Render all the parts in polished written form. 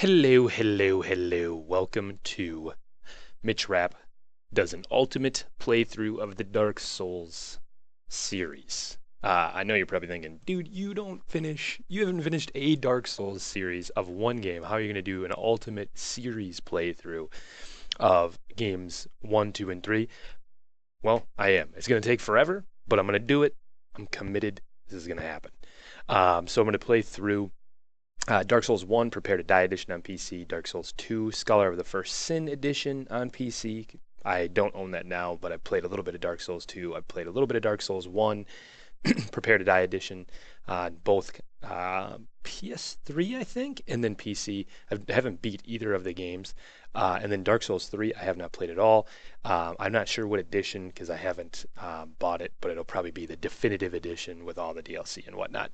Hello, hello, hello. Welcome to Mitch Rapp does an ultimate playthrough of the Dark Souls series. I know you're probably thinking, dude, you haven't finished a Dark Souls series of one game. How are you going to do an ultimate series playthrough of games 1, 2, and 3? Well, I am. It's going to take forever, but I'm going to do it. I'm committed. This is going to happen. So I'm going to play through Dark Souls 1, Prepare to Die Edition on PC. Dark Souls 2, Scholar of the First Sin Edition on PC. I don't own that now, but I played a little bit of Dark Souls 2. I played a little bit of Dark Souls 1, Prepare to Die Edition on both PS3, I think, and then PC. I haven't beat either of the games. And then Dark Souls 3, I have not played at all. I'm not sure what edition because I haven't bought it, but it'll probably be the definitive edition with all the DLC and whatnot.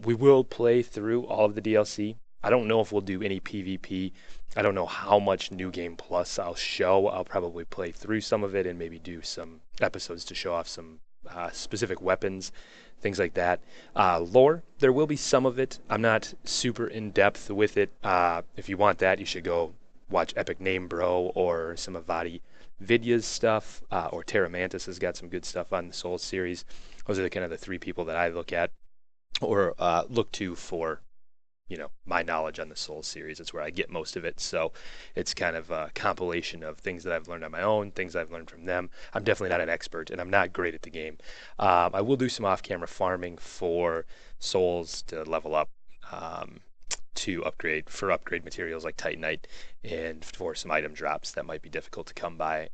We will play through all of the DLC. I don't know if we'll do any PvP. I don't know how much New Game Plus I'll show. I'll probably play through some of it and maybe do some episodes to show off some specific weapons, things like that. Lore, there will be some of it. I'm not super in depth with it. If you want that, you should go watch Epic Name Bro or some of Vadi Vidya's stuff, or Terra Mantis has got some good stuff on the Souls series. Those are the kind of the three people that I look at or look to for my knowledge on the Souls series. It's where I get most of it. So it's kind of a compilation of things that I've learned on my own, things I've learned from them. I'm definitely not an expert, and I'm not great at the game. I will do some off-camera farming for Souls to level up, to upgrade materials like Titanite, and for some item drops that might be difficult to come by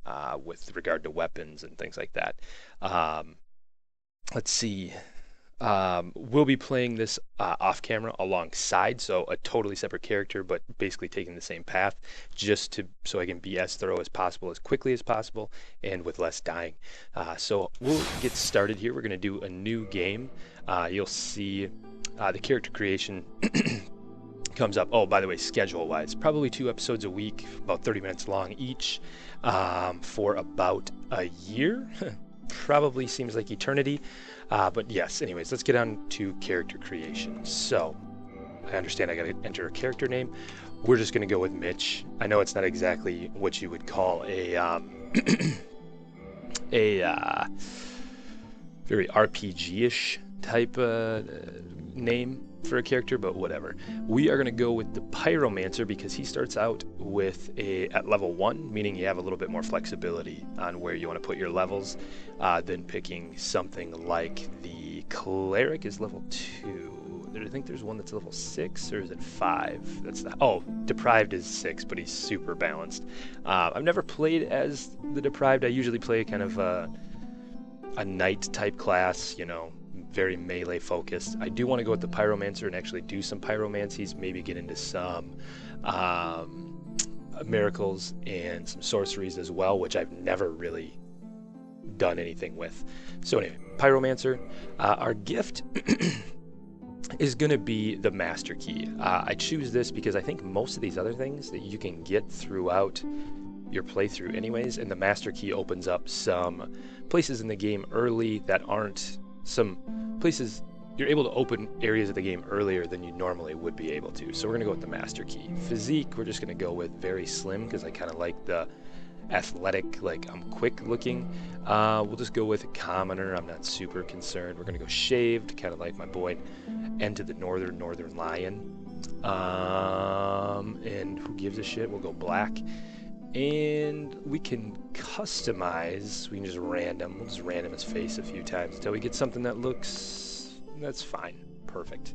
with regard to weapons and things like that. Let's see. We'll be playing this off camera alongside, so a totally separate character, but basically taking the same path, so I can be as thorough as possible, as quickly as possible, and with less dying. So we'll get started here. We're going to do a new game. You'll see the character creation comes up. Oh, by the way, schedule-wise, probably 2 episodes a week, about 30 minutes long each, for about a year. Probably seems like eternity. But yes, anyways, let's get on to character creation. So, I understand I gotta enter a character name. We're just gonna go with Mitch. I know it's not exactly what you would call a very RPG-ish type name for a character, but whatever. We are going to go with the Pyromancer because he starts out with at level 1, meaning you have a little bit more flexibility on where you want to put your levels than picking something like the Cleric is level 2. I think there's one that's level 6, or is it 5? Deprived is 6, but he's super balanced. I've never played as the Deprived. I usually play kind of a knight type class, very melee focused. I do want to go with the Pyromancer and actually do some pyromancies, maybe get into some miracles and some sorceries as well, which I've never really done anything with. So anyway, Pyromancer. Our gift is going to be the Master Key. I choose this because I think most of these other things that you can get throughout your playthrough anyways, and the Master Key opens up some places in the game early that aren't some places you're able to open areas of the game earlier than you normally would be able to. So we're going to go with the Master Key. Physique, we're just going to go with very slim because I kind of like the athletic, like I'm quick looking. We'll just go with a commoner. I'm not super concerned. We're going to go shaved, kind of like my boy Into the Northern Lion. And who gives a shit? We'll go black. And we can customize, we'll just random his face a few times until we get something that's fine, perfect.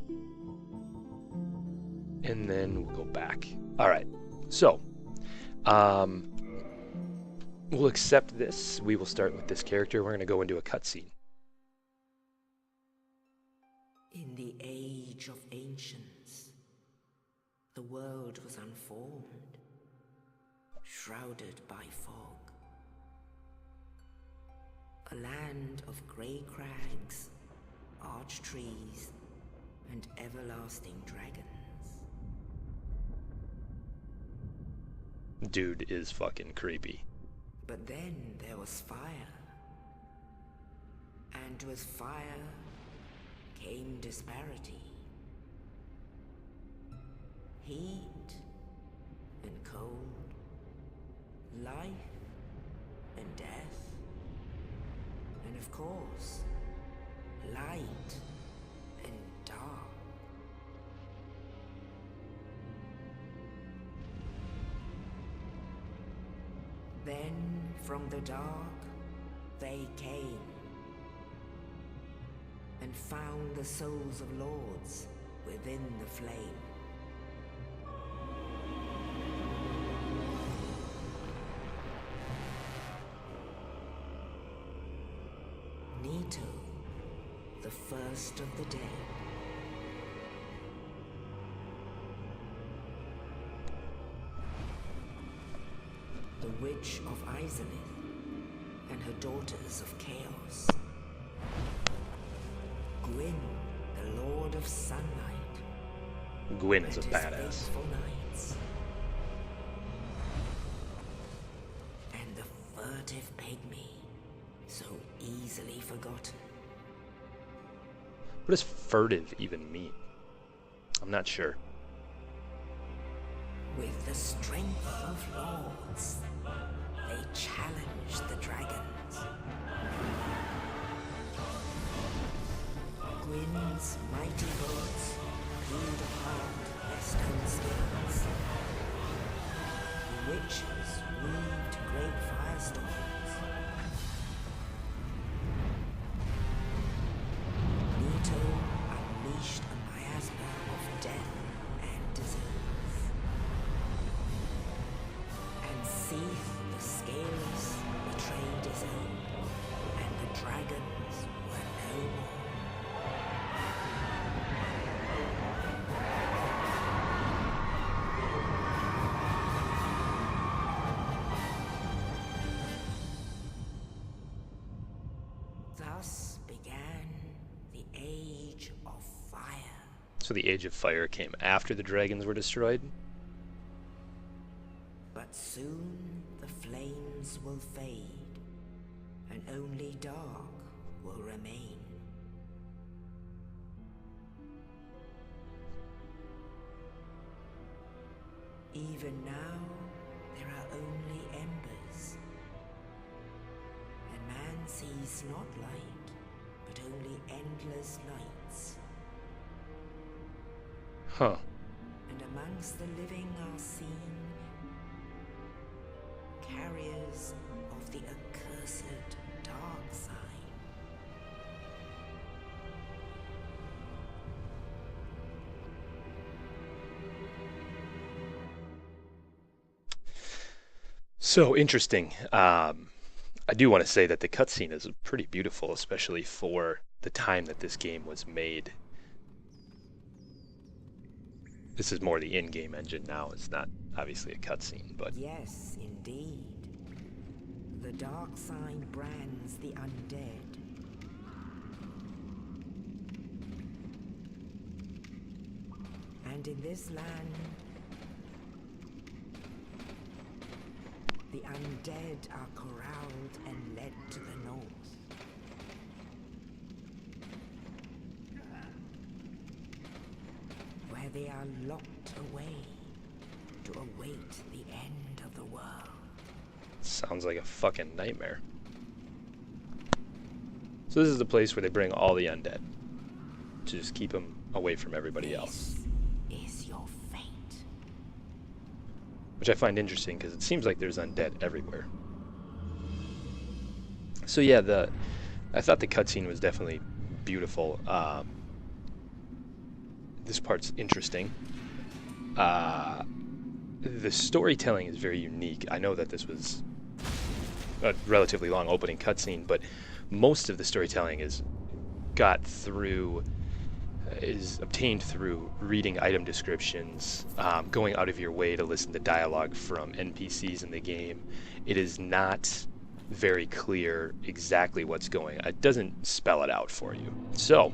And then we'll go back. All right, so we'll accept this. We will start with this character. We're going to go into a cutscene. In the age of ancients, the world was unformed, shrouded by fog. A land of grey crags, arch trees, and everlasting dragons. Dude is fucking creepy. But then there was fire. And with fire came disparity. Heat and cold, life and death, and of course, light and dark. Then from the dark they came and found the souls of lords within the flame. Nito, the first of the dead. The Witch of Izalith and her daughters of Chaos. Gwyn, the Lord of Sunlight. Gwyn is a and his badass. faithful knights. And the furtive pygmy, so easily forgotten. What does furtive even mean? I'm not sure. With the strength of lords, they challenged the dragons. Gwyn's mighty bullets peeled apart their stone skins. The witches weaved great firestorms. Nito unleashed a miasma of death and disease. And Seath the Scaleless betrayed his own, and the dragons were no more. Thus began the Age of Fire. So the Age of Fire came after the dragons were destroyed? But soon the flames will fade, and only dark will remain. Even now, there are only embers, and man sees not light, but only endless nights. Huh. And amongst the living are seen carriers of the accursed dark sign. So interesting. I do want to say that the cutscene is pretty beautiful, especially for the time that this game was made. This is more the in-game engine now. It's not obviously a cutscene, but Yes, indeed. The dark sign brands the undead. And in this land, the undead are corralled and led to the north. Where they are locked away to await the end of the world. sounds like a fucking nightmare. So this is the place where they bring all the undead to just keep them away from everybody else. This is your fate. Which I find interesting because it seems like there's undead everywhere. So yeah, I thought the cutscene was definitely beautiful. This part's interesting. The storytelling is very unique. I know that this was a relatively long opening cutscene, but most of the storytelling is obtained through reading item descriptions, going out of your way to listen to dialogue from NPCs in the game. It is not very clear exactly what's going on. It doesn't spell it out for you. So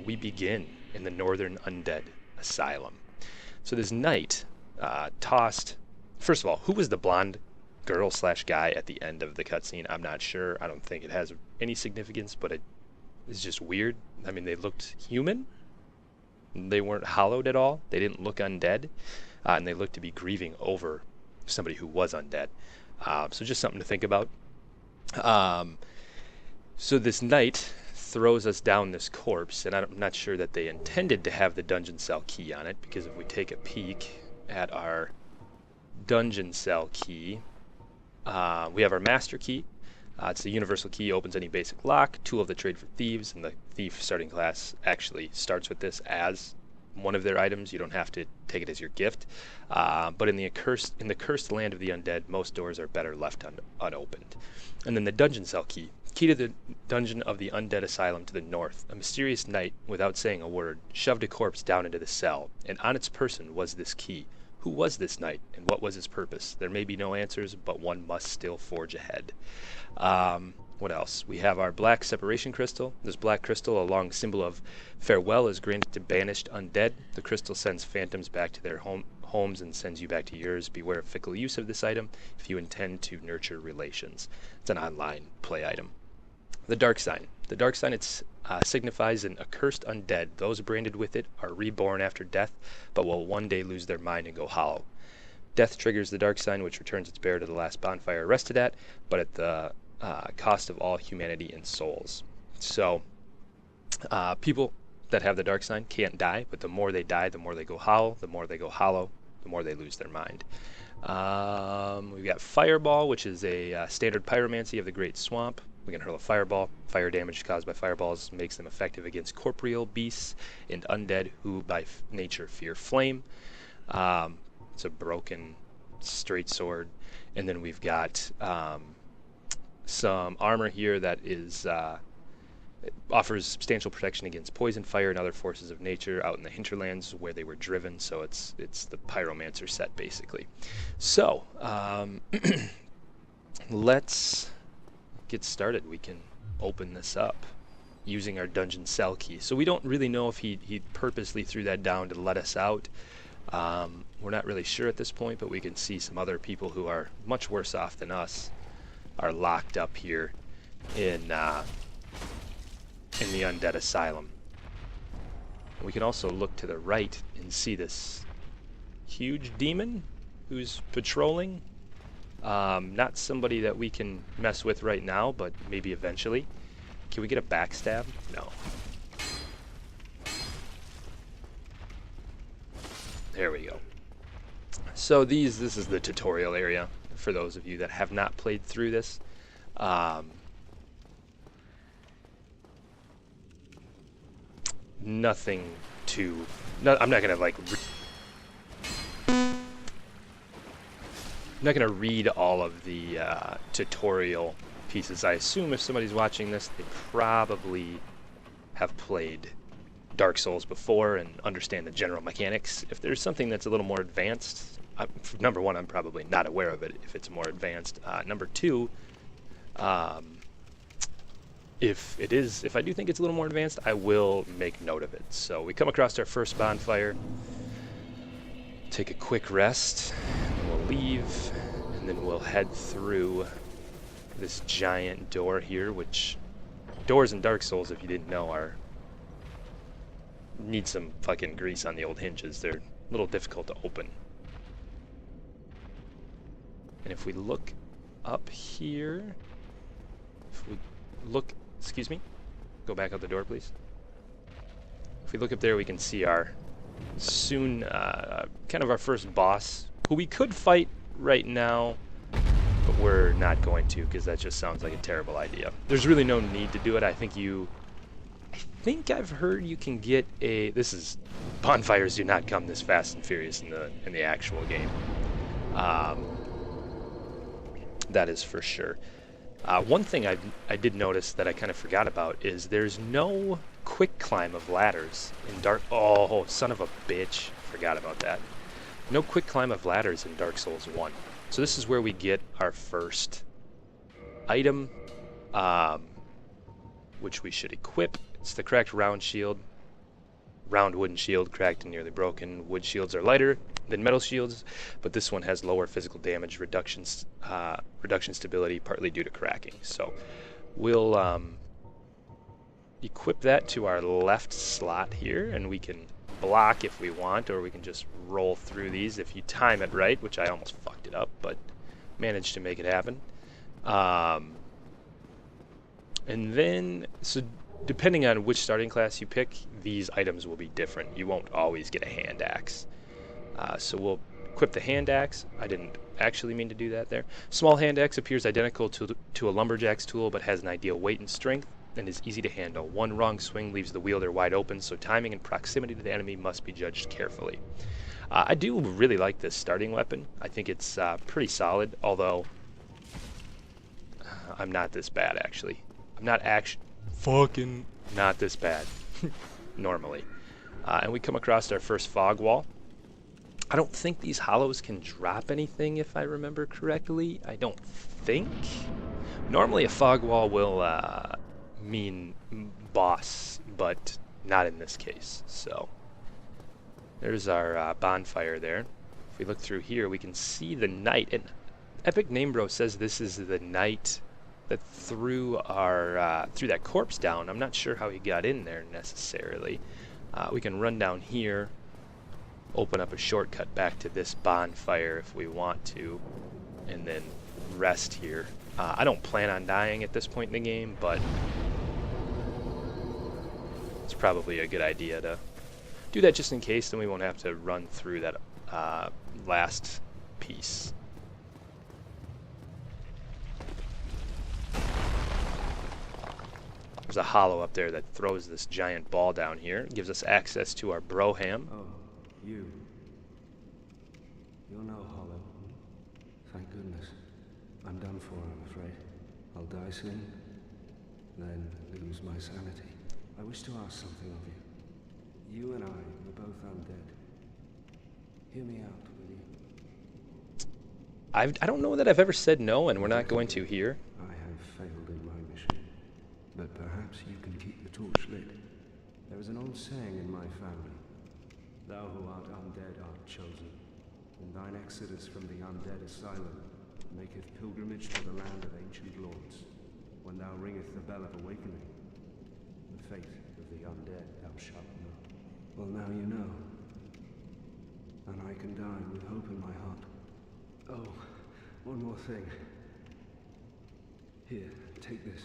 we begin in the Northern Undead Asylum. So this knight tossed... First of all, who was the blonde girl / guy at the end of the cutscene? I'm not sure. I don't think it has any significance, but it is just weird. I mean, they looked human. They weren't hollowed at all. They didn't look undead, and they looked to be grieving over somebody who was undead. So just something to think about. So this knight throws us down this corpse, and I'm not sure that they intended to have the dungeon cell key on it, because if we take a peek at our dungeon cell key, we have our master key. It's the universal key, opens any basic lock, tool of the trade for thieves, and the thief starting class actually starts with this as one of their items. You don't have to take it as your gift. But in the cursed land of the undead, most doors are better left unopened. And then the dungeon cell key. Key to the dungeon of the Undead Asylum to the north. A mysterious knight, without saying a word, shoved a corpse down into the cell, and on its person was this key. Who was this knight, and what was his purpose? There may be no answers, but one must still forge ahead. What else? We have our black separation crystal. This black crystal, a long symbol of farewell, is granted to banished undead. The crystal sends phantoms back to their homes and sends you back to yours. Beware of fickle use of this item if you intend to nurture relations. It's an online play item. The dark sign. The dark sign signifies an accursed undead. Those branded with it are reborn after death, but will one day lose their mind and go hollow. Death triggers the dark sign, which returns its bearer to the last bonfire rested at, but at the cost of all humanity and souls. So, people that have the dark sign can't die, but the more they die, the more they go hollow. The more they go hollow, the more they lose their mind. We've got Fireball, which is a standard pyromancy of the Great Swamp. We can hurl a fireball. Fire damage caused by fireballs makes them effective against corporeal beasts and undead who by nature fear flame. It's a broken straight sword. And then we've got some armor here that is offers substantial protection against poison, fire, and other forces of nature out in the hinterlands where they were driven. So it's the pyromancer set basically. So let's get started. We can open this up using our dungeon cell key. So we don't really know if he purposely threw that down to let us out. We're not really sure at this point, but we can see some other people who are much worse off than us are locked up here in the Undead Asylum. We can also look to the right and see this huge demon who's patrolling. Not somebody that we can mess with right now, but maybe eventually. Can we get a backstab? No. There we go. So this is the tutorial area for those of you that have not played through this. Nothing too... I'm not gonna I'm not going to read all of the tutorial pieces. I assume if somebody's watching this, they probably have played Dark Souls before and understand the general mechanics. If there's something that's a little more advanced, number one, I'm probably not aware of it if it's more advanced. Number two, if I do think it's a little more advanced, I will make note of it. So we come across our first bonfire, take a quick rest, we'll leave, and then we'll head through this giant door here, which doors in Dark Souls, if you didn't know, need some fucking grease on the old hinges. They're a little difficult to open. And if we look up here, excuse me, go back out the door, please. If we look up there, we can see our soon, kind of our first boss, who we could fight right now, but we're not going to, because that just sounds like a terrible idea. There's really no need to do it. I think I've heard you can get bonfires do not come this fast and furious in the actual game. That is for sure. One thing I did notice that I kind of forgot about is there's no quick climb of ladders in Dark... Oh, son of a bitch. Forgot about that. No quick climb of ladders in Dark Souls 1. So this is where we get our first item, which we should equip. It's the cracked round shield. Round wooden shield, cracked and nearly broken. Wood shields are lighter than metal shields, but this one has lower physical damage, reduction stability, partly due to cracking. So we'll equip that to our left slot here, and we can block if we want, or we can just roll through these if you time it right, which I almost fucked it up, but managed to make it happen. And then, so depending on which starting class you pick, these items will be different. You won't always get a hand axe. So we'll equip the hand axe. I didn't actually mean to do that there. Small hand axe appears identical to a lumberjack's tool, but has an ideal weight and strength, and is easy to handle. One wrong swing leaves the wielder wide open, so timing and proximity to the enemy must be judged carefully. I do really like this starting weapon. I think it's pretty solid, although I'm not this bad, actually. I'm not fucking not this bad, normally. And we come across our first fog wall. I don't think these hollows can drop anything, if I remember correctly. I don't think. Normally a fog wall will mean boss, but not in this case. So there's our bonfire there. If we look through here, we can see the knight. And Epic Namebro says this is the knight that threw our threw that corpse down. I'm not sure how he got in there necessarily. We can run down here, open up a shortcut back to this bonfire if we want to, and then rest here. I don't plan on dying at this point in the game, but it's probably a good idea to do that just in case, then we won't have to run through that last piece. There's a hollow up there that throws this giant ball down here. It gives us access to our broham. Oh, you. You're no hollow. Thank goodness. I'm done for, I'm afraid. I'll die soon, then lose my sanity. I wish to ask something of you. You and I were both undead. Hear me out, will you? I don't know that I've ever said no, and we're not going to here. I have failed in my mission, but perhaps you can keep the torch lit. There is an old saying in my family. Thou who art undead art chosen, and thine exodus from the Undead Asylum maketh pilgrimage to the land of ancient lords. When thou ringeth the bell of awakening, the fate of the undead thou shalt know. Well, now you know, and I can die with hope in my heart. Oh, one more thing. Here, take this.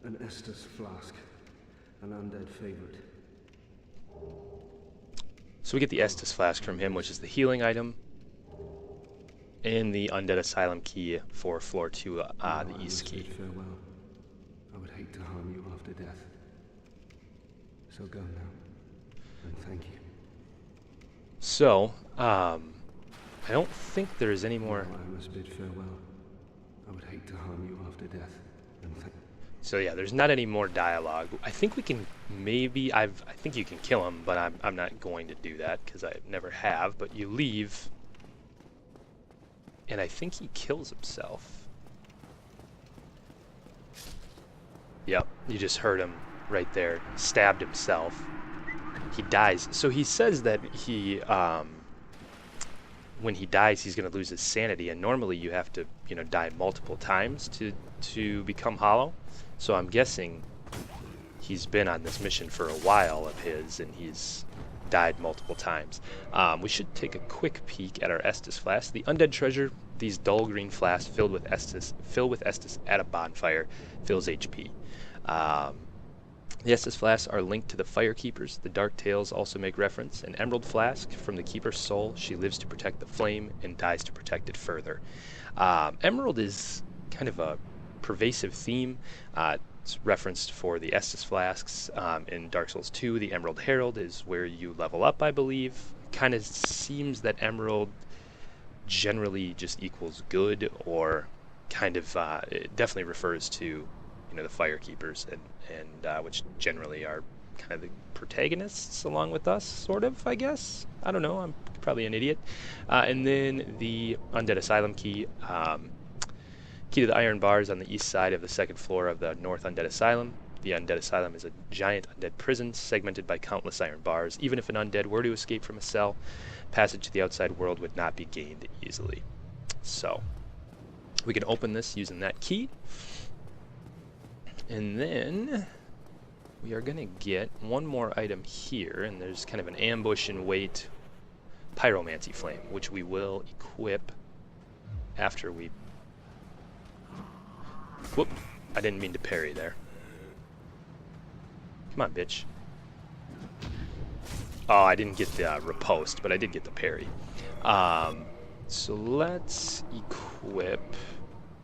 An Estus flask, an undead favorite. So we get the Estus flask from him, which is the healing item, and the Undead Asylum key for floor 2, the east key. Farewell. I would hate to harm you after death. So go now, and thank you. So, I don't think there's any more. I must bid farewell. I would hate to harm you after death, and thank you. So yeah, there's not any more dialogue. I think we can maybe, I think you can kill him, but I'm not going to do that because I never have. But you leave, and I think he kills himself. Yep, you just heard him right there. Stabbed himself. He dies. So he says that he, when he dies, he's going to lose his sanity, and normally you have to, die multiple times to become hollow. So I'm guessing he's been on this mission for a while of his, and he's died multiple times. We should take a quick peek at our Estus flasks. The undead treasure, these dull green flasks filled with Estus at a bonfire, fills HP. The Estus flasks are linked to the Fire Keepers. The Dark Tales also make reference. An emerald flask from the Keeper's soul. She lives to protect the flame and dies to protect it further. Emerald is kind of a pervasive theme. It's referenced for the Estus flasks. In Dark Souls 2, the Emerald Herald is where you level up, I believe. Kind of seems that Emerald generally just equals good, or kind of it definitely refers to the Fire Keepers, and which generally are kind of the protagonists along with us, sort of, I guess. I don't know, I'm probably an idiot. And then the Undead Asylum key. Key to the iron bars on the east side of the second floor of the North Undead Asylum. The Undead Asylum is a giant undead prison segmented by countless iron bars. Even if an undead were to escape from a cell, passage to the outside world would not be gained easily. So, we can open this using that key. And then we are going to get one more item here, and there's kind of an ambush and wait pyromancy flame, which we will equip after we... Whoop! I didn't mean to parry there. Come on, bitch. Oh, I didn't get the riposte, but I did get the parry. So let's equip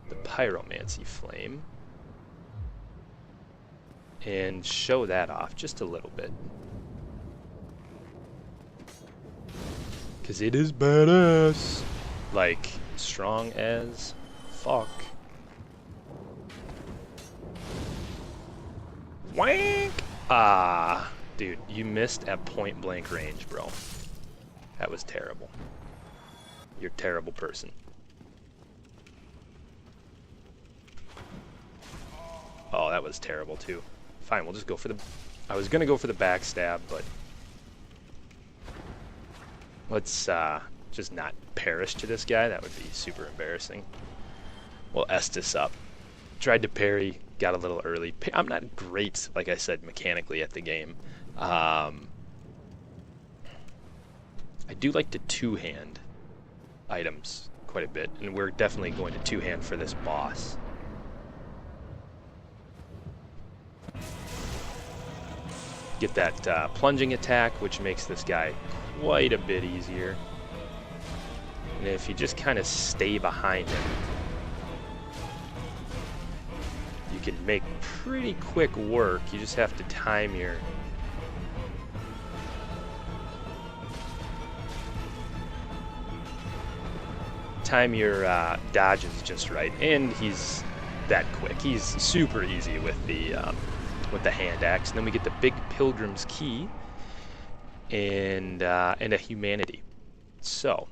the pyromancy flame and show that off just a little bit. Because it is badass. Like, strong as fuck. Wank! Ah, dude, you missed at point blank range, bro. That was terrible. You're a terrible person. Oh, that was terrible too. Fine, we'll just go for the... I was gonna go for the backstab, but... let's just not perish to this guy. That would be super embarrassing. We'll Estus up. Tried to parry, got a little early. I'm not great, like I said, mechanically at the game. I do like to two-hand items quite a bit, and we're definitely going to two-hand for this boss. Get that plunging attack, which makes this guy quite a bit easier. And if you just kind of stay behind him, you can make pretty quick work. You just have to time your... dodges just right, and he's that quick. He's super easy with the hand axe. And then we get the big Pilgrim's Key and a humanity. So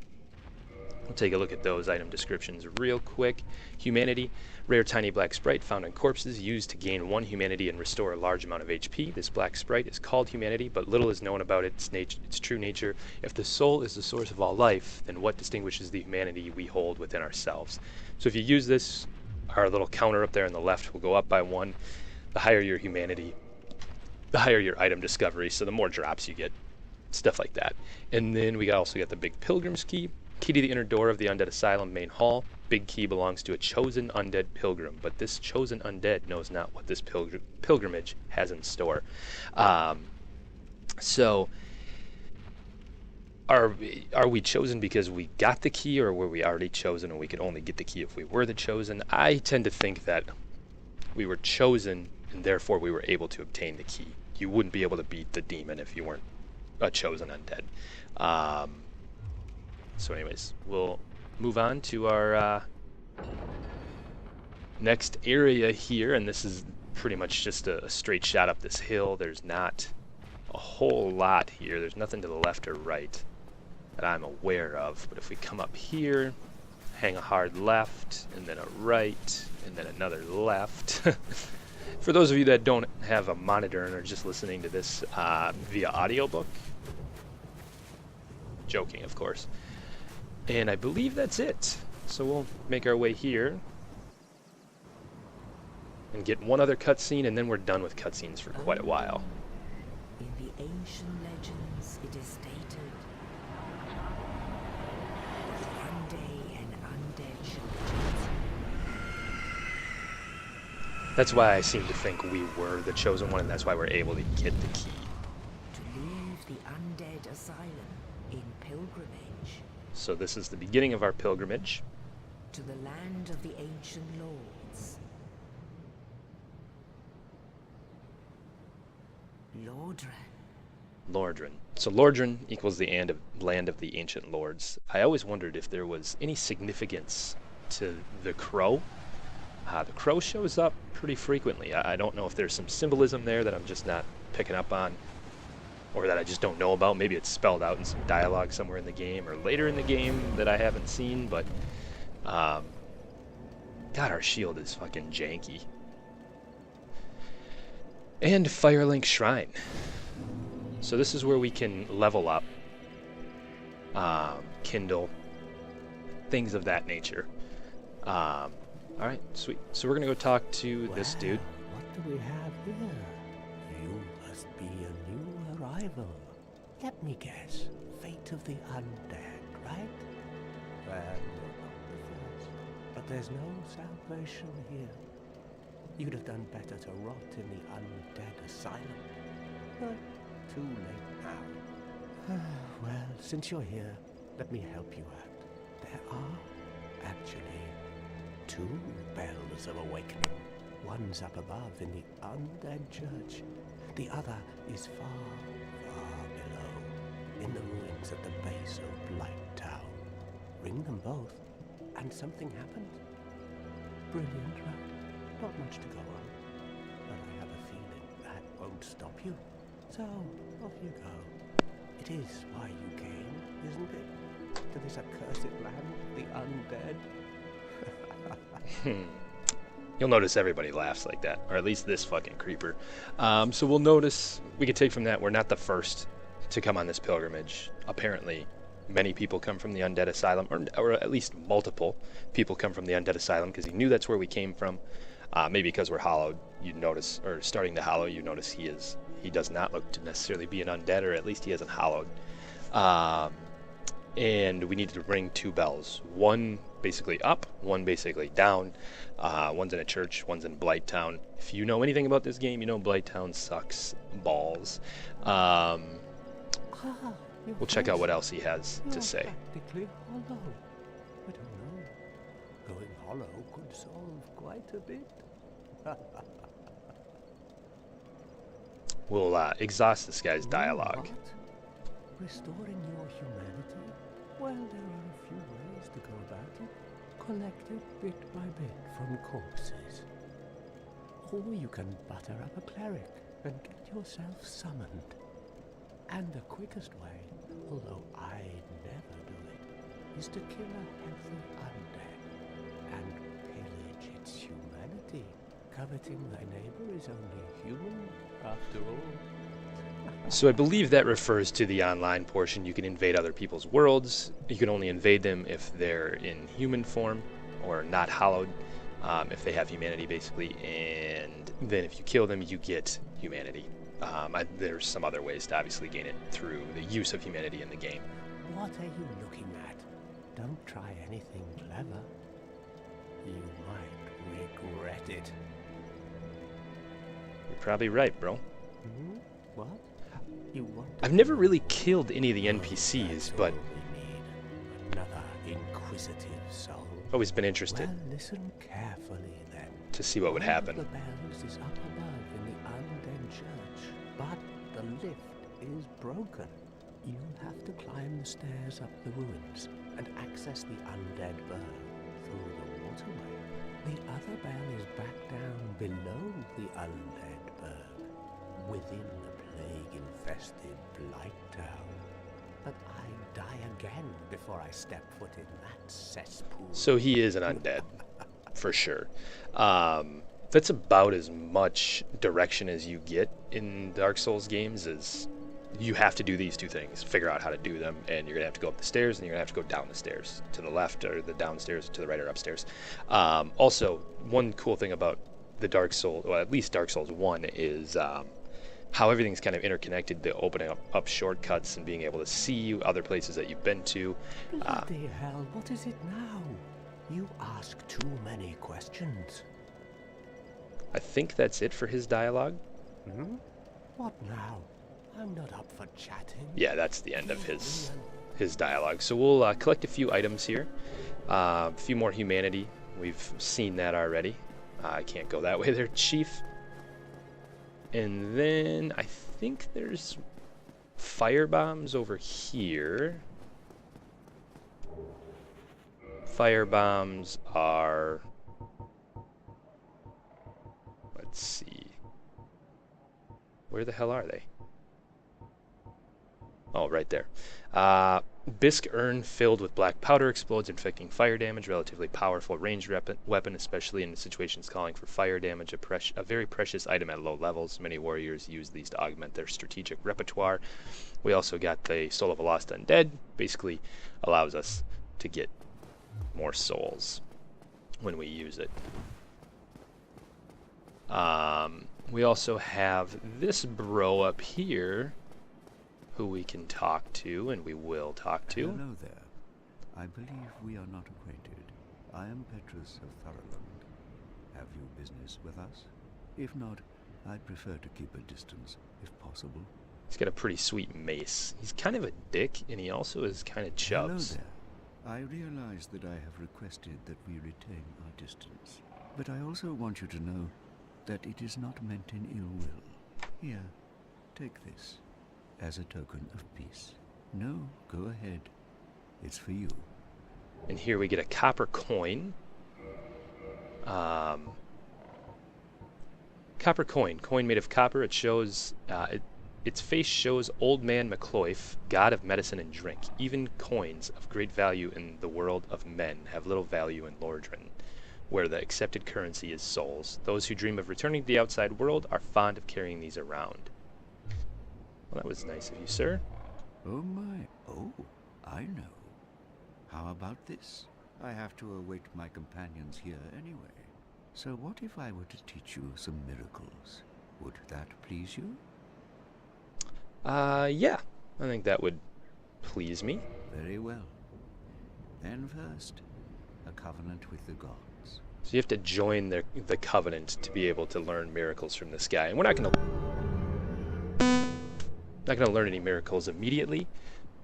we'll take a look at those item descriptions real quick. Humanity, rare tiny black sprite found on corpses, used to gain 1 humanity and restore a large amount of HP. This black sprite is called humanity, but little is known about its true nature. If the soul is the source of all life, then what distinguishes the humanity we hold within ourselves? So if you use this, our little counter up there on the left will go up by 1. The higher your humanity, the higher your item discovery, so the more drops you get, stuff like that. And then we also got the big Pilgrim's Key. Key to the inner door of the Undead Asylum main hall. Big key belongs to a chosen undead pilgrim, but this chosen undead knows not what this pilgrimage has in store. So, are we chosen because we got the key, or were we already chosen and we could only get the key if we were the chosen? I tend to think that we were chosen and therefore we were able to obtain the key. You wouldn't be able to beat the demon if you weren't a chosen undead. So anyways, we'll move on to our next area here, and this is pretty much just a straight shot up this hill. There's not a whole lot here. There's nothing to the left or right that I'm aware of, but if we come up here, hang a hard left, and then a right, and then another left. For those of you that don't have a monitor and are just listening to this via audiobook, joking of course. And I believe that's it. So we'll make our way here and get one other cutscene, and then we're done with cutscenes for quite a while. In the ancient legends, it is stated that one day an undead shall return. That's why I seem to think we were the chosen one, and that's why we're able to get the key. To leave the Undead Asylum in pilgrimage So this is the beginning of our pilgrimage. to the land of the ancient lords. Lordran. So Lordran equals the land of the ancient lords. I always wondered if there was any significance to the crow. The crow shows up pretty frequently. I don't know if there's some symbolism there that I'm just not picking up on, or that I just don't know about. Maybe it's spelled out in some dialogue somewhere in the game or later in the game that I haven't seen, but God, our shield is fucking janky. And Firelink Shrine. So this is where we can level up, kindle, things of that nature. Alright, sweet. So we're gonna go talk to this dude. What do we have here? You must be a new arrival. Let me guess. Fate of the undead, right? Well, you're not the first. But there's no salvation here. You'd have done better to rot in the Undead Asylum. But too late now. Well, since you're here, let me help you out. There are, actually, 2 bells of awakening. One's up above in the Undead Church. The other is far, far below, in the ruins at the base of Blight Town. Ring them both, and something happens. Brilliant, right? Not much to go on, but I have a feeling that won't stop you. So, off you go. It is why you came, isn't it? To this accursed land, the undead? You'll notice everybody laughs like that, or at least this fucking creeper. So we'll notice, we can take from that, we're not the first to come on this pilgrimage. Apparently, many people come from the Undead Asylum, or at least multiple people come from the Undead Asylum, because he knew that's where we came from. Maybe because we're hollowed, you notice, or starting to hollow, you notice he does not look to necessarily be an undead, or at least he hasn't hollowed. And we needed to ring 2 bells. One basically up, one basically down. One's in a church, one's in Blight Town. If you know anything about this game, you know Blight Town sucks balls. We'll check out what else he has to say. Practically hollow. I don't know. Going hollow could solve quite a bit. We'll exhaust this guy's dialogue. What? Restoring your humanity? Well, there are a few ways to go about it. Collect it bit by bit from corpses. Or you can butter up a cleric and get yourself summoned. And the quickest way, although I'd never do it, is to kill a healthy undead and pillage its humanity. Coveting thy neighbor is only human, after all. So I believe that refers to the online portion. You can invade other people's worlds. You can only invade them if they're in human form or not hollowed, if they have humanity basically, and then if you kill them you get humanity. There's some other ways to obviously gain it through the use of humanity in the game. What are you looking at? Don't try anything clever. You might regret it. You're probably right, bro. Hmm? What? You want I've never really killed any of the NPCs, That's but all we need. Another inquisitive soul. always been interested Well, listen carefully then. to see what would One of happen. the bells is up above in the Undead Church, but the lift is broken. You'll have to climb the stairs up the ruins and access the Undead Burg through the waterway. The other bell is back down below the Undead Burg, within the plague-infested Blight Town. But I'd die again before I step foot in that cesspool. So he is an undead, for sure. That's about as much direction as you get in Dark Souls games, is you have to do these 2 things, figure out how to do them, and you're going to have to go up the stairs, and you're going to have to go down the stairs, to the left, or the downstairs, to the right, or upstairs. Also, one cool thing about the Dark Souls, well, at least Dark Souls 1, is how everything's kind of interconnected, the opening up shortcuts and being able to see other places that you've been to. Bloody hell, what is it now? You ask too many questions. I think that's it for his dialogue. Hmm? What now? I'm not up for chatting. Yeah, that's the end of his dialogue. So we'll collect a few items here. A few more humanity. We've seen that already. I can't go that way there, Chief. And then I think there's fire bombs over here. Fire bombs are... Let's see. Where the hell are they? Oh, right there. Bisque urn filled with black powder explodes, inflicting fire damage. Relatively powerful ranged weapon, especially in situations calling for fire damage. A very precious item at low levels. Many warriors use these to augment their strategic repertoire. We also got the Soul of a Lost Undead. Basically allows us to get more souls when we use it. We also have this bro up here who we can talk to, and we will talk to. Hello there. I believe we are not acquainted. I am Petrus of Firelink. Have you business with us? If not, I'd prefer to keep a distance, if possible. He's got a pretty sweet mace. He's kind of a dick, and he also is kind of chubs. Hello there. I realize that I have requested that we retain our distance, but I also want you to know that it is not meant in ill will. Here, take this, as a token of peace. No, go ahead. It's for you. And here we get a copper coin. Copper coin made of copper. It shows, its face shows Old Man McCloyf, god of medicine and drink. Even coins of great value in the world of men have little value in Lordran, where the accepted currency is souls. Those who dream of returning to the outside world are fond of carrying these around. Well, that was nice of you, sir. Oh my. Oh, I know. How about this? I have to await my companions here anyway. So what if I were to teach you some miracles? Would that please you? Yeah. I think that would please me. Very well. Then first, a covenant with the gods. So you have to join the covenant to be able to learn miracles from this guy. And we're not gonna learn any miracles immediately,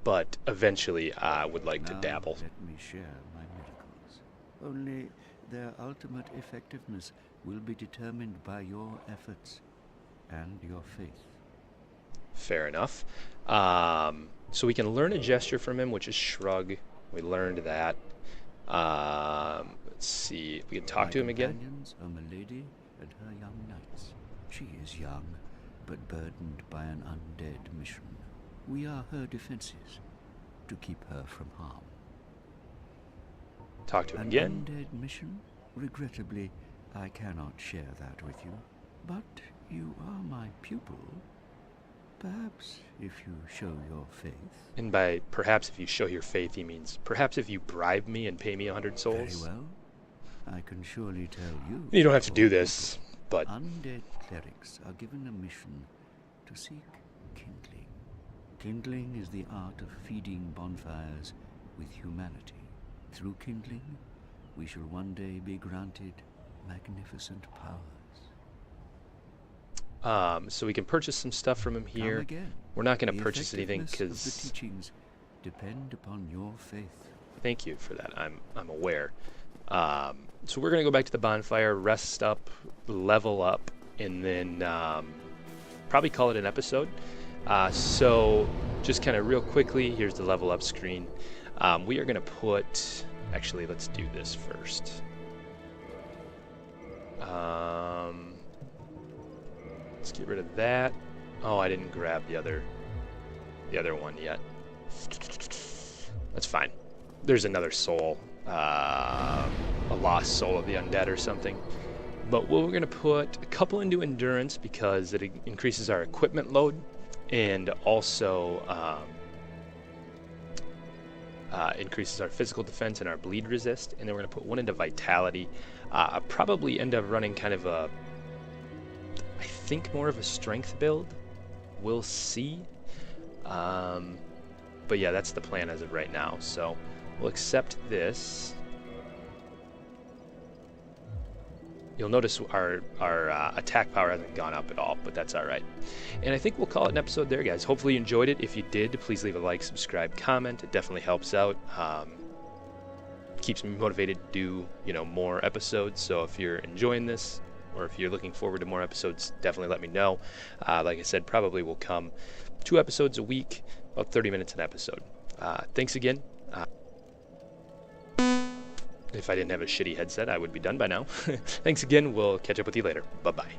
but eventually I would like to dabble. Let me share my miracles. Only their ultimate effectiveness will be determined by your efforts and your faith. Fair enough. So we can learn a gesture from him, which is shrug. We learned that. Let's see. We can talk to him again. My companions are Milady and her young knights. She is young, but burdened by an undead mission. We are her defenses, to keep her from harm. Talk to him An again. undead mission? Regrettably, I cannot share that with you. But you are my pupil. Perhaps if you show your faith. And by perhaps if you show your faith, he means perhaps if you bribe me and pay me 100 souls. Very well. I can surely tell you. You don't have to do this, but Undead clerics are given a mission to seek kindling. Kindling is the art of feeding bonfires with humanity. Through kindling, we shall one day be granted magnificent powers. so we can purchase some stuff from him here. Come again. We're not going to The purchase anything effectiveness of the because teachings depend upon your faith. thank you for that. I'm aware. So we're going to go back to the bonfire, rest up, level up, and then probably call it an episode. So just kind of real quickly, here's the level up screen. We are going to put... Actually, let's do this first. Let's get rid of that. Oh, I didn't grab the other one yet. That's fine. There's another soul. A lost soul of the undead or something. But we're going to put a couple into endurance because it increases our equipment load and also increases our physical defense and our bleed resist. And then we're going to put one into vitality. I'll probably end up running kind of a, I think more of a strength build. We'll see. But yeah, that's the plan as of right now. So we'll accept this. You'll notice our attack power hasn't gone up at all, but that's all right. And I think we'll call it an episode there, guys. Hopefully you enjoyed it. If you did, please leave a like, subscribe, comment. It definitely helps out. Keeps me motivated to do, more episodes. So if you're enjoying this, or if you're looking forward to more episodes, definitely let me know. Like I said, probably will come 2 episodes a week, about 30 minutes an episode. Thanks again. If I didn't have a shitty headset, I would be done by now. Thanks again. We'll catch up with you later. Bye-bye.